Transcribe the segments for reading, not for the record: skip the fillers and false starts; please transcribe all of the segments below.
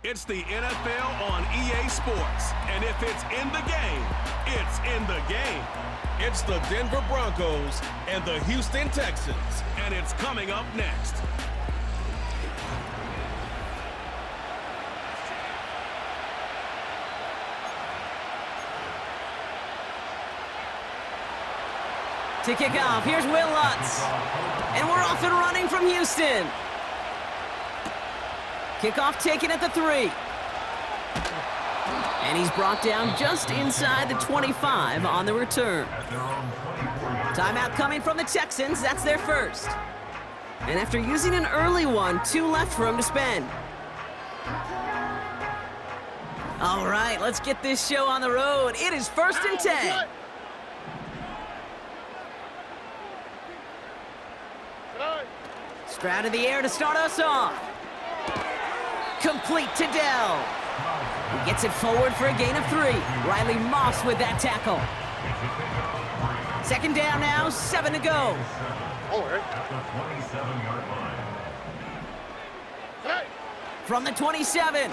It's the NFL on EA Sports, and if it's in the game, it's in the game. It's the Denver Broncos and the Houston Texans, and it's coming up next. To kick off, here's Will Lutz. And we're off and running from Houston. Kickoff taken at the 3. And he's brought down just inside the 25 on the return. Timeout coming from the Texans. That's their first. And after using an early one, 2 left for him to spend. All right, let's get this show on the road. It is 1st and 10. Stroud in the air to start us off. Complete to Dell. He gets it forward for a gain of 3. Riley Moss with that tackle. 2nd down now, 7 to go. From the 27.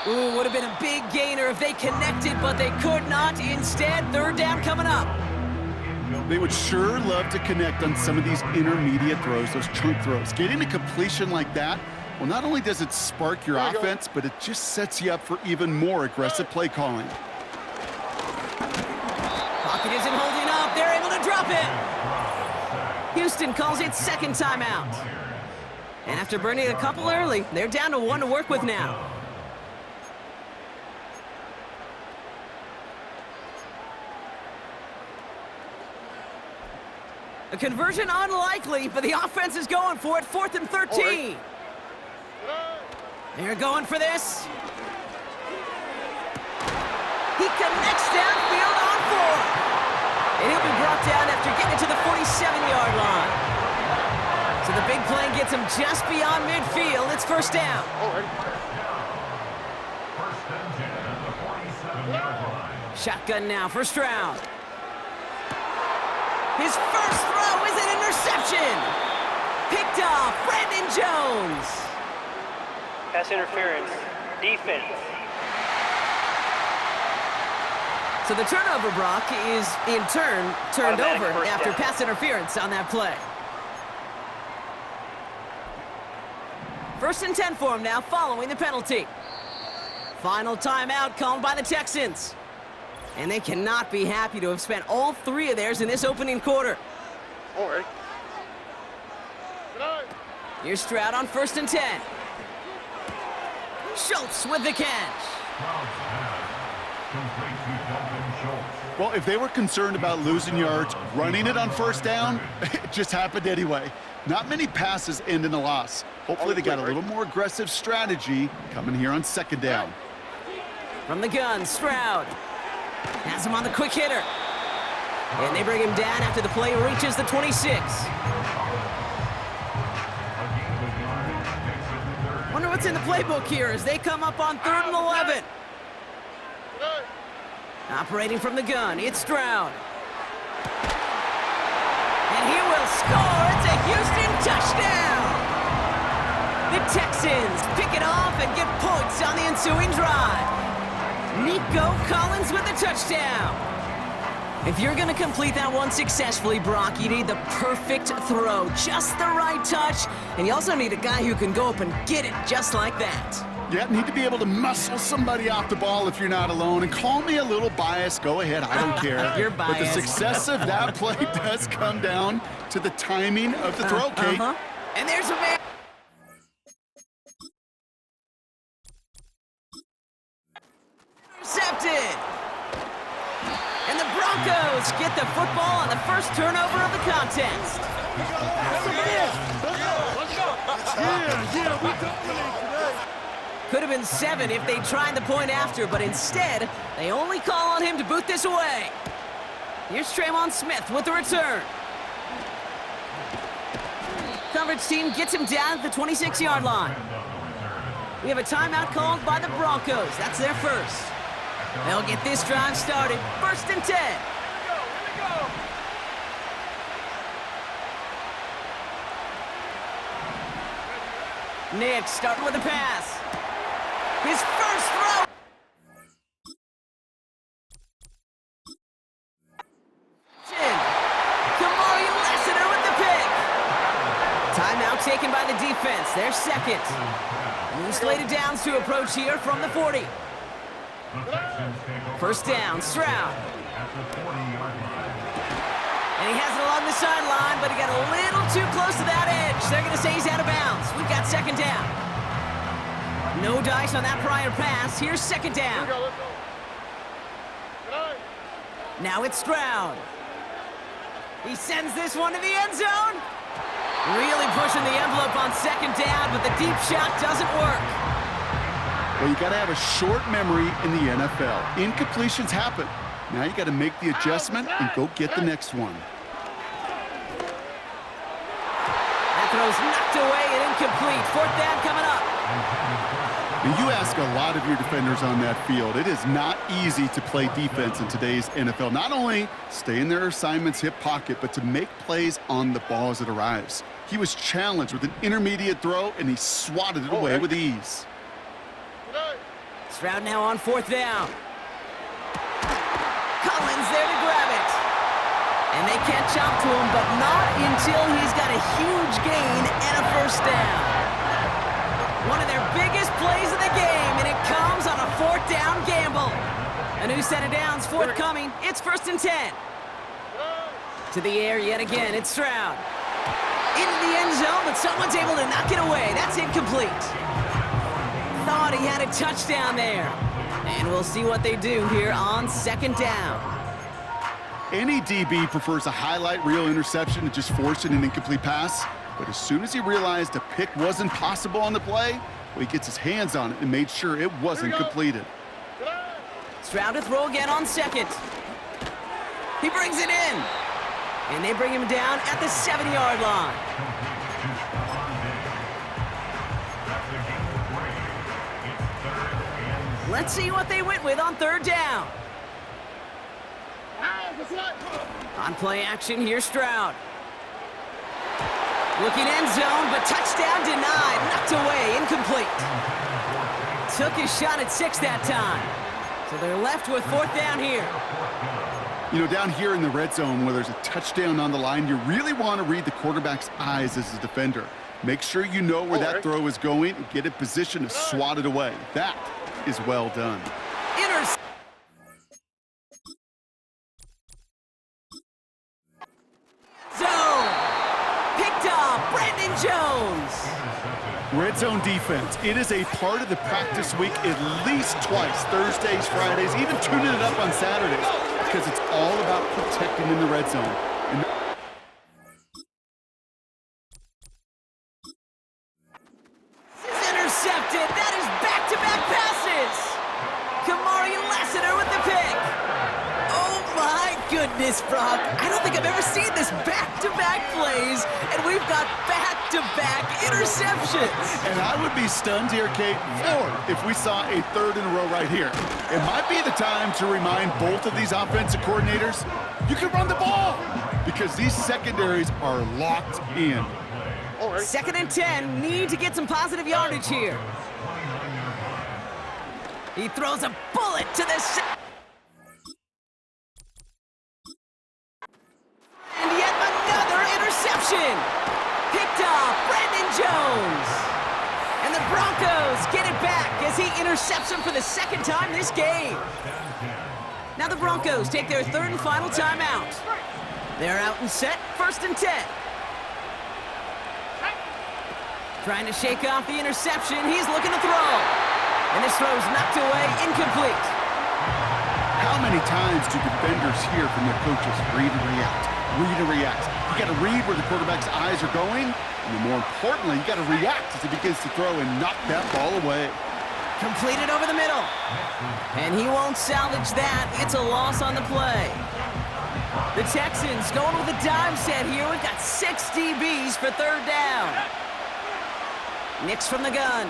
Ooh, would have been a big gainer if they connected, but they could not. Instead, 3rd down coming up. They would sure love to connect on some of these intermediate throws, those chunk throws. Getting a completion like that, well, not only does it spark your offense, but it just sets you up for even more aggressive play calling. Pocket isn't holding up. They're able to drop it. Houston calls it 2nd timeout. And after burning a couple early, they're down to 1 to work with now. A conversion unlikely, but the offense is going for it. 4th and 13. They're going for this. He connects downfield on 4. And he'll be brought down after getting it to the 47-yard line. So the big play gets him just beyond midfield. It's 1st down. Shotgun now for Stroud. His first throw is an interception. Picked off, Brandon Jones. Pass interference, defense. So the turnover, Brock, is in turn turned over after down. pass interference on that play. 1st and 10 for him now following the penalty. Final timeout called by the Texans. And they cannot be happy to have spent all 3 of theirs in this opening quarter. Here's Stroud on 1st and 10. Schultz with the catch. Well, if they were concerned about losing yards, running it on 1st down, it just happened anyway. Not many passes end in a loss. Hopefully they got a little more aggressive strategy coming here on 2nd down. From the gun, Stroud. Has him on the quick hitter. And they bring him down after the play reaches the 26. Wonder what's in the playbook here as they come up on 3rd and 11. Operating from the gun, it's Stroud. And he will score. It's a Houston touchdown. The Texans pick it off and get points on the ensuing drive. Nico Collins with the touchdown. If you're going to complete that one successfully, Brock, you need the perfect throw, just the right touch, and you also need a guy who can go up and get it just like that. Yeah, need to be able to muscle somebody off the ball if you're not alone. And call me a little biased. Go ahead, I don't care. You're biased. But the success of that play does come down to the timing of the throw, Kate. And there's a man. Intercepted. And the Broncos get the football on the first turnover of the contest. Could have been 7 if they tried the point after, but instead, they only call on him to boot this away. Here's Traymon Smith with the return. Coverage team gets him down at the 26-yard line. We have a timeout called by the Broncos. That's their first. They'll get this drive started. 1st and 10. Here we go. Nick starting with a pass. His first throw. With the pick. Timeout taken by the defense. Their second. Loose laid downs to approach here from the 40. First down, Stroud. And he has it along the sideline, but he got a little too close to that edge. They're going to say he's out of bounds. We've got second down. No dice on that prior pass. Here's second down. Now it's Stroud. He sends this one to the end zone. Really pushing the envelope on second down, but the deep shot doesn't work. Well, you got to have a short memory in the NFL. Incompletions happen. Now you got to make the adjustment and go get the next one. That throw's knocked away and incomplete. Fourth down coming up. And you ask a lot of your defenders on that field. It is not easy to play defense in today's NFL. Not only stay in their assignment's hip pocket, but to make plays on the ball as it arrives. He was challenged with an intermediate throw, and he swatted it away with ease. Stroud now on fourth down. Collins there to grab it. And they can't chop to him, but not until he's got a huge gain and a first down. One of their biggest plays of the game, and it comes on a fourth down gamble. A new set of downs forthcoming. It's first and 10. To the air yet again, it's Stroud. Into the end zone, but someone's able to knock it away. That's incomplete. Thought he had a touchdown there. And we'll see what they do here on second down. Any DB prefers a highlight reel interception to just forcing an incomplete pass. But as soon as he realized a pick wasn't possible on the play, well, he gets his hands on it and made sure it wasn't completed. Stroud to throw again on second. He brings it in. And they bring him down at the 7-yard line. Let's see what they went with on third down. On play action, here's Stroud. Looking end zone, but touchdown denied. Knocked away, incomplete. Took his shot at 6 that time. So they're left with fourth down here. You know, down here in the red zone where there's a touchdown on the line, you really want to read the quarterback's eyes as a defender. Make sure you know where that throw is going and get in position to swat it away. That is well done. Jones. Red zone defense. It is a part of the practice week at least twice, Thursdays, Fridays, even tuning it up on Saturdays, because it's all about protecting in the red zone. And this is intercepted. That is back-to-back passes. Kamari Lassiter with the pick. Oh my goodness, Brock. I don't think I've ever seen this back-to-back plays, and we've got back-to-back interceptions. And I would be stunned here, Kate, if we saw a third in a row right here. It might be the time to remind both of these offensive coordinators, you can run the ball, because these secondaries are locked in. Second and 10, need to get some positive yardage here. He throws a bullet to the and yet another interception. Picked off Brandon Jones. And the Broncos get it back as he intercepts him for the second time this game. Now the Broncos take their third and final timeout. They're out and set, first and 10. Trying to shake off the interception. He's looking to throw. And this throw's knocked away, incomplete. How many times do defenders hear from their coaches, read and react, read and react? You got to read where the quarterback's eyes are going, and more importantly, you got to react as he begins to throw and knock that ball away. Completed over the middle. And he won't salvage that. It's a loss on the play. The Texans going with a dive set here. We've got 6 DBs for third down. Nix from the gun.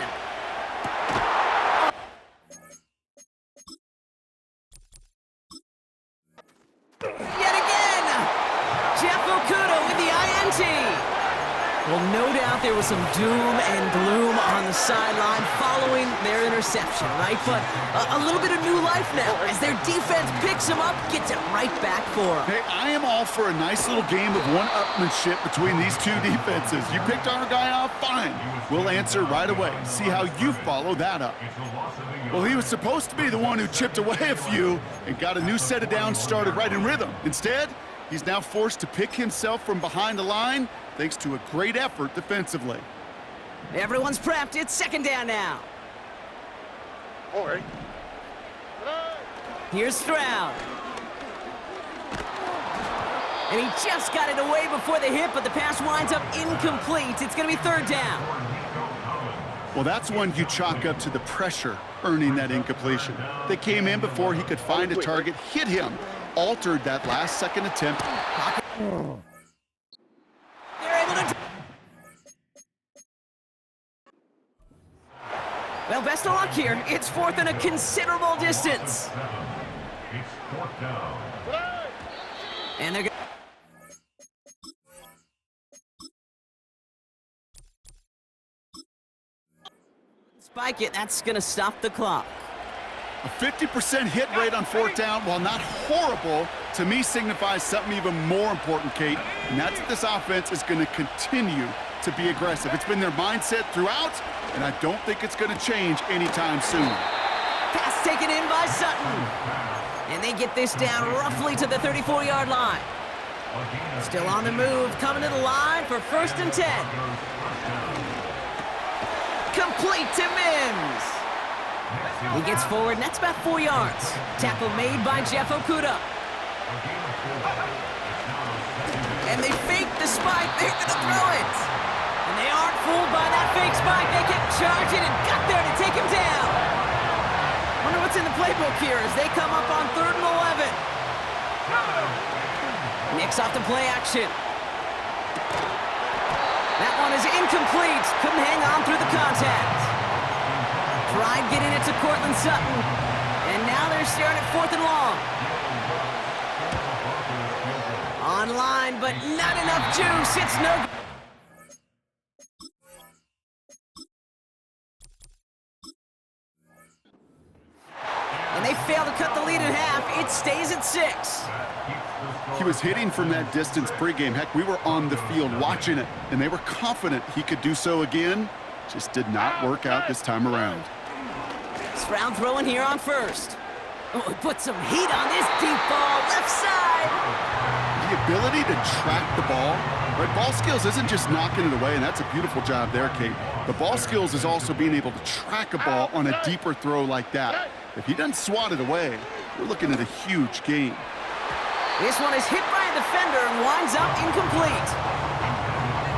Yet again, Jeff Okuda with the INT. Well, no doubt there was some doom and gloom on the sideline following their interception, right? But a little bit of new life now as their defense picks them up, gets it right back for them. Hey, I am all for a nice little game of one-upmanship between these two defenses. You picked our guy off, fine. We'll answer right away. See how you follow that up. Well, he was supposed to be the one who chipped away a few and got a new set of downs started right in rhythm. Instead, he's now forced to pick himself from behind the line thanks to a great effort defensively. Everyone's prepped. It's second down now. All right. Here's Stroud. And he just got it away before the hit, but the pass winds up incomplete. It's going to be third down. Well, that's one you chalk up to the pressure earning that incompletion. They came in before he could find a target, hit him, altered that last-second attempt. They're able to... Well, best of luck here. It's fourth and a considerable distance. And they're going to spike it. That's going to stop the clock. A 50% hit rate on fourth down, while not horrible, to me signifies something even more important, Kate, and that's that this offense is going to continue to be aggressive. It's been their mindset throughout, and I don't think it's going to change anytime soon. Pass taken in by Sutton. And they get this down roughly to the 34-yard line. Still on the move, coming to the line for 1st and 10. Complete to Mims. He gets forward, and that's about 4 yards. Tackle made by Jeff Okuda. And they fake the spike. They're going to throw it. And they aren't fooled by that fake spike. They kept charging and got there to take him down. Wonder what's in the playbook here as they come up on 3rd and 11. Nicks off the play action. That one is incomplete. Couldn't hang on through the contact. Tried getting it to Cortland Sutton. And now they're staring at 4th and long. On line, but not enough juice. It's no... And they fail to cut the lead in half. It stays at 6. He was hitting from that distance pregame. Heck, we were on the field watching it, and they were confident he could do so again. Just did not work out this time around. Stroud throwing here on 1st. Oh, he put some heat on this deep ball, left side. The ability to track the ball, right? Ball skills isn't just knocking it away, and that's a beautiful job there, Kate. The ball skills is also being able to track a ball on a deeper throw like that. If he doesn't swat it away, we're looking at a huge gain. This one is hit by a defender and winds up incomplete.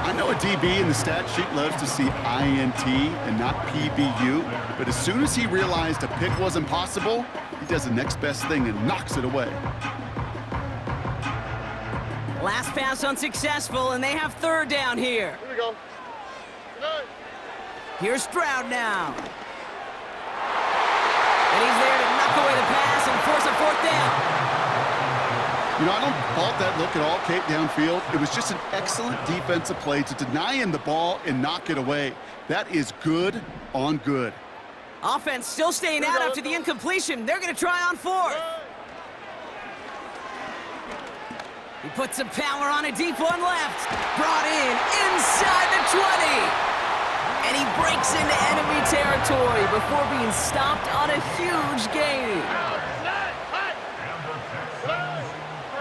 I know a DB in the stat sheet loves to see INT and not PBU, but as soon as he realized a pick wasn't possible, he does the next best thing and knocks it away. Last pass unsuccessful, and they have 3rd down here. Here we go. Here's Stroud now. And he's there to knock away the pass and force a 4th down. You know, I don't fault that look at all, Kate, downfield. It was just an excellent defensive play to deny him the ball and knock it away. That is good on good. Offense still staying out after the incompletion. They're going to try on 4th. He puts some power on a deep one left. Brought in inside the 20. And he breaks into enemy territory before being stopped on a huge gain.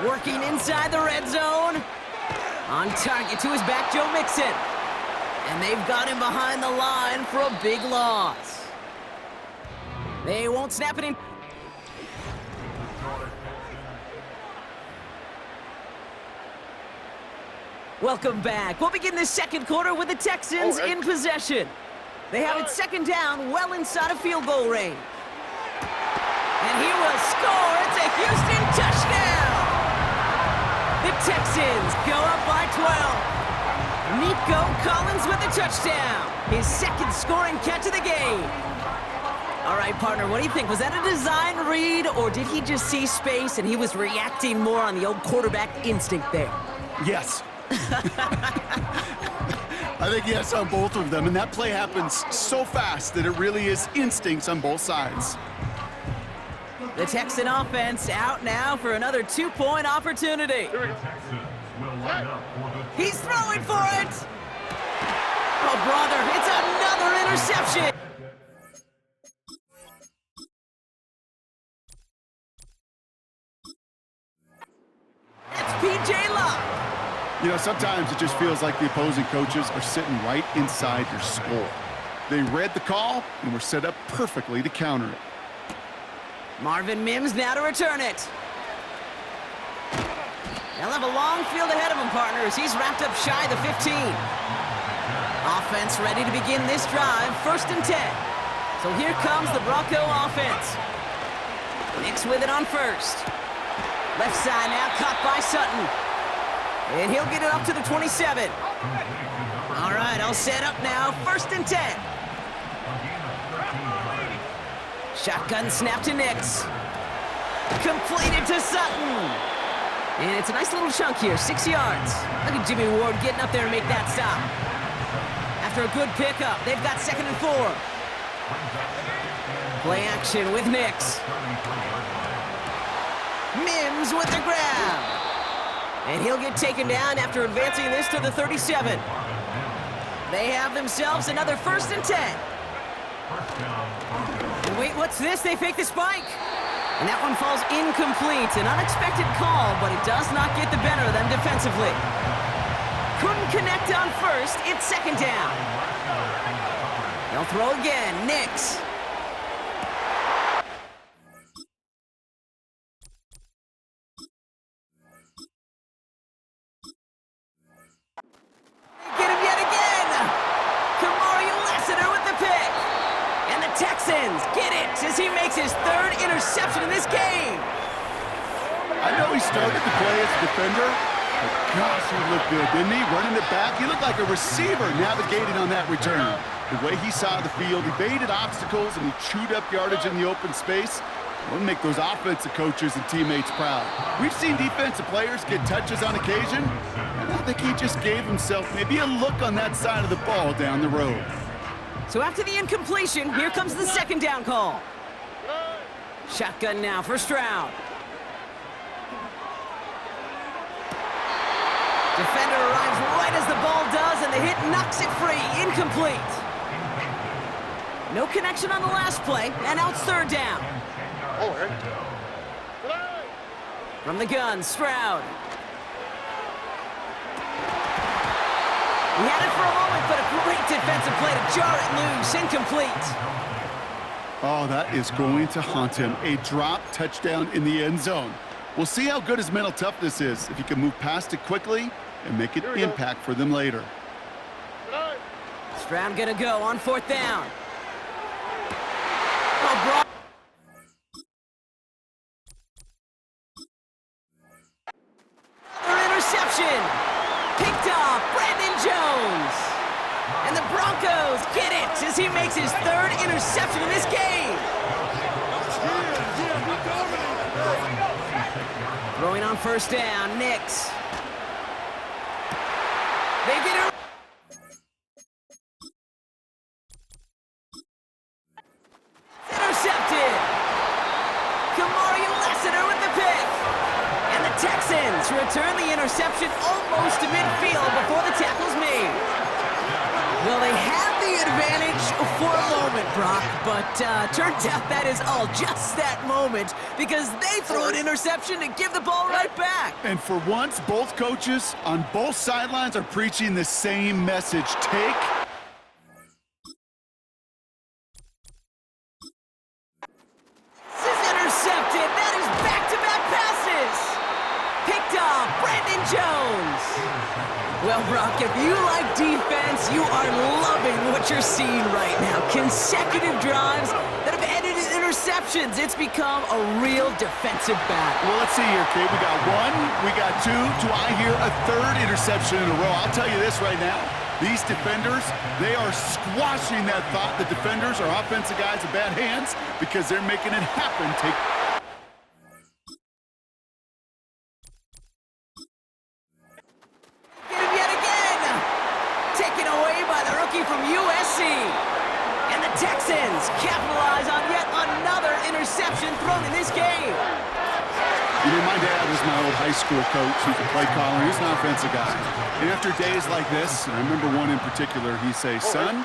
Working inside the red zone. On target to his back, Joe Mixon. And they've got him behind the line for a big loss. They won't snap it in. Welcome back. We'll begin this 2nd quarter with the Texans in possession. They have it 2nd down, well inside of field goal range. And he will score. It's a Houston touchdown. The Texans go up by 12. Nico Collins with a touchdown. His 2nd scoring catch of the game. All right, partner, what do you think? Was that a design read, or did he just see space and he was reacting more on the old quarterback instinct there? Yes. I think yes on both of them, and that play happens so fast that it really is instincts on both sides. The Texan offense out now for another 2-point opportunity. He's throwing for it. Oh, brother, it's another interception. It's P.J. Locke. You know, sometimes it just feels like the opposing coaches are sitting right inside your skull. They read the call and were set up perfectly to counter it. Marvin Mims now to return it. They'll have a long field ahead of him, partners. He's wrapped up shy of the 15. Offense ready to begin this drive, 1st and 10. So here comes the Bronco offense. Nix with it on 1st. Left side now caught by Sutton. And he'll get it up to the 27. All right, all set up now, 1st and 10. Shotgun snap to Nix. Completed to Sutton. And it's a nice little chunk here, 6 yards. Look at Jimmy Ward getting up there and make that stop. After a good pickup, they've got 2nd and 4. Play action with Nix. Mims with the grab. And he'll get taken down after advancing this to the 37. They have themselves another 1st and 10. And wait, what's this? They fake the spike. And that one falls incomplete. An unexpected call, but it does not get the better of them defensively. Couldn't connect on 1st. It's 2nd down. They'll throw again. Nix. Get him yet again. Kamari Lassiter with the pick. And the Texans get it as he makes his 3rd interception in this game. I know he started the play as a defender, but gosh, he looked good, didn't he? Running it back, he looked like a receiver navigating on that return. The way he saw the field, he baited obstacles, and he chewed up yardage in the open space. We'll make those offensive coaches and teammates proud. We've seen defensive players get touches on occasion, and I think he just gave himself maybe a look on that side of the ball down the road. So after the incompletion, here comes the 2nd down call. Shotgun now for Stroud. Defender arrives right as the ball does, and the hit knocks it free. Incomplete. No connection on the last play, and now it's 3rd down. From the gun, Stroud. He had it for a moment, but a great defensive play to jar it loose. Incomplete. Oh, that is going to haunt him. A drop touchdown in the end zone. We'll see how good his mental toughness is, if he can move past it quickly and make an impact for them later. Stroud gonna go on 4th down. Oh, interception. Picked off Brandon Jones. And the Broncos get it as he makes his 3rd interception in this game. Throwing on 1st down, Nix. They get it. Intercepted. Kamari Lassiter with the pick. And the Texans return the interception almost to midfield before the tackle's made. Well, they had the advantage for a moment, Brock, but turns out that is all just that moment because they throw an interception to give the ball right back. And for once, both coaches on both sidelines are preaching the same message. Take. This is intercepted. That is back-to-back passes. Picked off Brandon Jones. Well, Brock, if you like defense, you are loving what you're seeing right now. Consecutive drives that have ended in interceptions. It's become a real defensive battle. Well, let's see here, Kate. We got 1, we got 2. Do I hear a 3rd interception in a row? I'll tell you this right now. These defenders, they are squashing that thought that defenders are offensive guys with bad hands because they're making it happen. Taken away Texans capitalize on yet another interception thrown in this game. You know, my dad was my old high school coach. He could play caller. He was an offensive guy. And after days like this, and I remember one in particular, he'd say, son,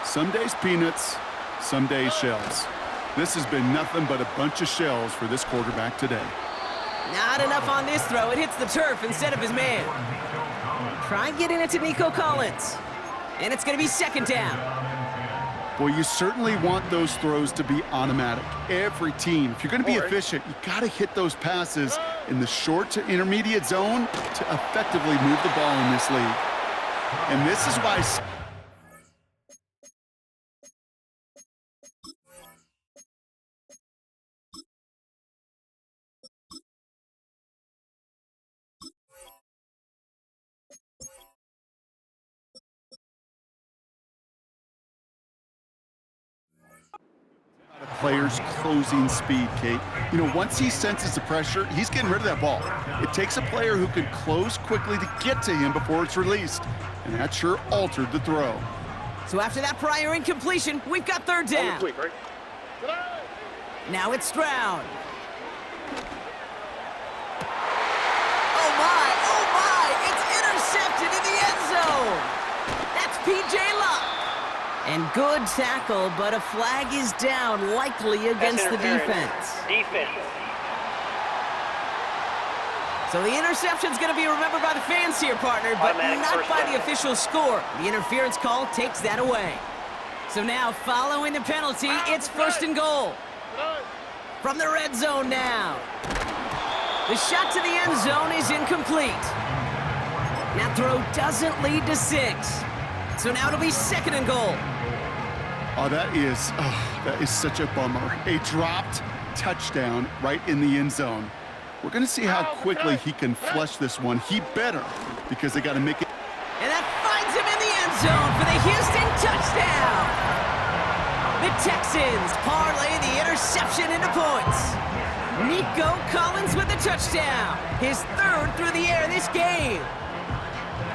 some days peanuts, some days shells. This has been nothing but a bunch of shells for this quarterback today. Not enough on this throw. It hits the turf instead of his man. Try getting it to Nico Collins. And it's going to be second down. Well, you certainly want those throws to be automatic. Every team, if you're going to be efficient, you got to hit those passes in the short to intermediate zone to effectively move the ball in this league. And this is why... player's closing speed, Kate. You know, once he senses the pressure, he's getting rid of that ball. It takes a player who can close quickly to get to him before it's released, and that sure altered the throw. So after that prior incompletion, we've got third down. Now it's Stroud. Oh my, it's intercepted in the end zone. That's P.J. Locke. And good tackle, but a flag is down, likely against the defense. So the interception's going to be remembered by the fans here, partner, but not by the official score. The interference call takes that away. So now, following the penalty, it's first and goal. From the red zone now. The shot to the end zone is incomplete. That throw doesn't lead to 6. So now it'll be second and goal. Oh, that is such a bummer. A dropped touchdown right in the end zone. We're going to see how quickly he can flush this one. He better, because they got to make it. And that finds him in the end zone for the Houston touchdown. The Texans parlay the interception into points. Nico Collins with the touchdown. His third through the air this game.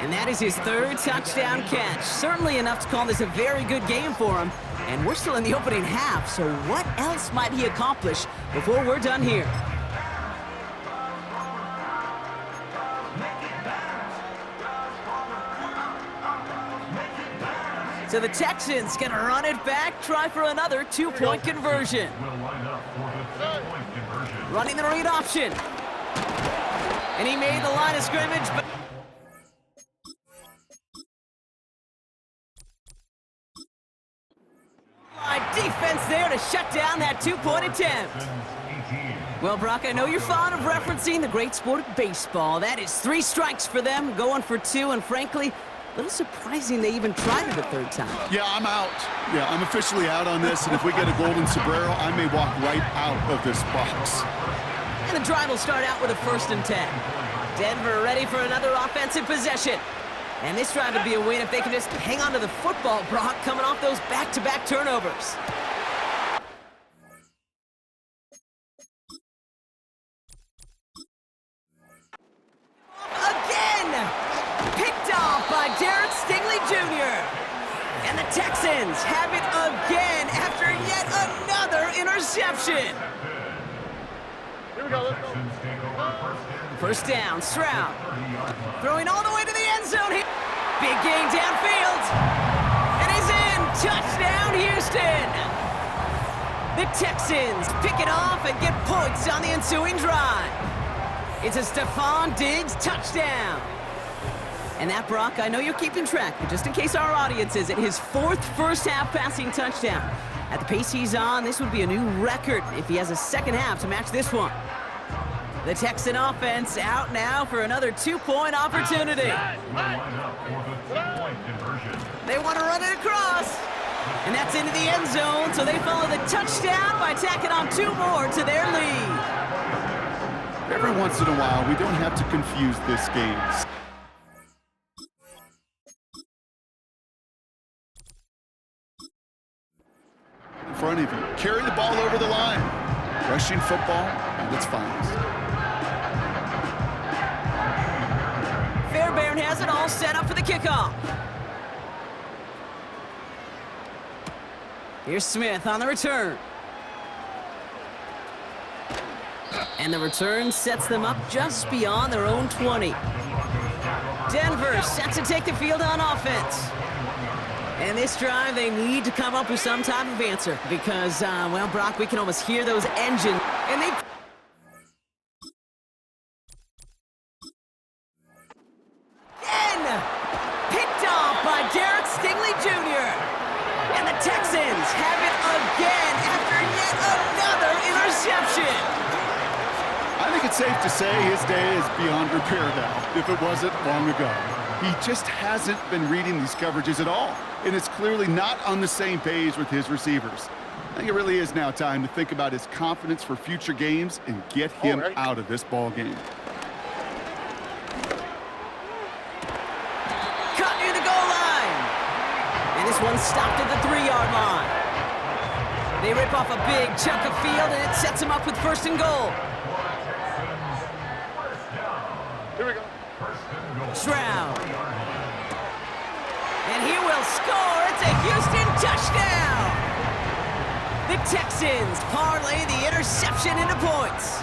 And that is his third touchdown catch. Certainly enough to call this a very good game for him. And we're still in the opening half, so what else might he accomplish before we're done here? So the Texans gonna run it back, try for another two-point conversion. Running the read option. And he made the line of scrimmage, but defense there to shut down that two-point attempt. Well, Brock, I know you're fond of referencing the great sport of baseball. That is 3 strikes for them, going for 2, and frankly, a little surprising they even tried it a third time. Yeah, I'm out. Yeah, I'm officially out on this, and if we get a golden sombrero, I may walk right out of this box. And the drive will start out with a 1st and 10. Denver ready for another offensive possession. And this drive would be a win if they can just hang on to the football, Brock, coming off those back-to-back turnovers. Again! Picked off by Derek Stingley Jr. And the Texans have it again after yet another interception. Here we go, let's go. First down, Stroud. Throwing all the way to the end zone here. Big gain downfield. And he's in. Touchdown, Houston. The Texans pick it off and get points on the ensuing drive. It's a Stephon Diggs touchdown. And that, Brock, I know you're keeping track, but just in case our audience isn't, his 4th first-half passing touchdown. At the pace he's on, this would be a new record if he has a second half to match this one. The Texan offense out now for another 2-point opportunity. They want to run it across. And that's into the end zone, so they follow the touchdown by tacking on 2 more to their lead. Every once in a while, we don't have to confuse this game. In front of you. Carry the ball over the line. Rushing football at its finest. Fairbairn has it all set up for the kickoff. Here's Smith on the return. And the return sets them up just beyond their own 20. Denver set to take the field on offense. And this drive, they need to come up with some type of answer because, well, Brock, we can almost hear those engines. And they... Picked off by Derek Stingley Jr. And the Texans have it again after yet another interception. I think it's safe to say his day is beyond repair now, if it wasn't long ago. He just hasn't been reading these coverages at all, and it's clearly not on the same page with his receivers. I think it really is now time to think about his confidence for future games and get him out of this ball game. Cut near the goal line. And this one stopped at the 3-yard line. They rip off a big chunk of field, and it sets him up with 1st and goal. Here we go. Stroud. And he will score. It's a Houston touchdown. The Texans parlay the interception into points.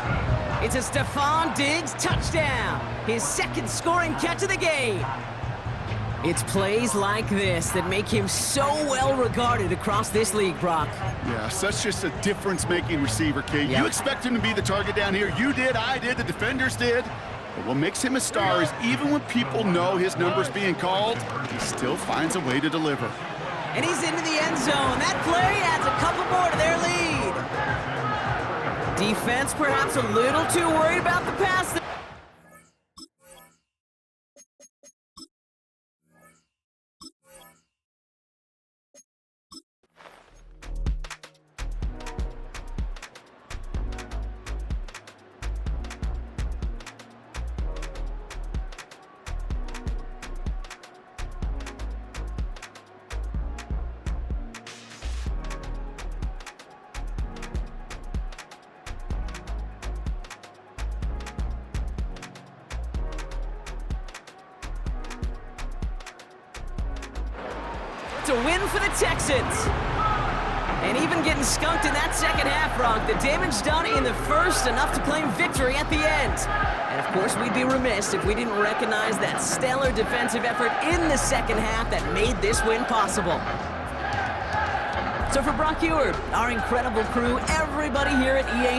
It's a Stephon Diggs touchdown, his 2nd scoring catch of the game. It's plays like this that make him so well regarded across this league, Brock. Yeah, such just a difference-making receiver, Kate. Yep. You expect him to be the target down here. You did, I did, the defenders did. But what makes him a star is even when people know his number's being called, he still finds a way to deliver. And he's into the end zone. That play adds a couple more to their lead. Defense perhaps a little too worried about the pass. It's a win for the Texans. And even getting skunked in that second half, Brock, the damage done in the first, enough to claim victory at the end. And, of course, we'd be remiss if we didn't recognize that stellar defensive effort in the second half that made this win possible. So for Brock Ewart, our incredible crew, everybody here at EA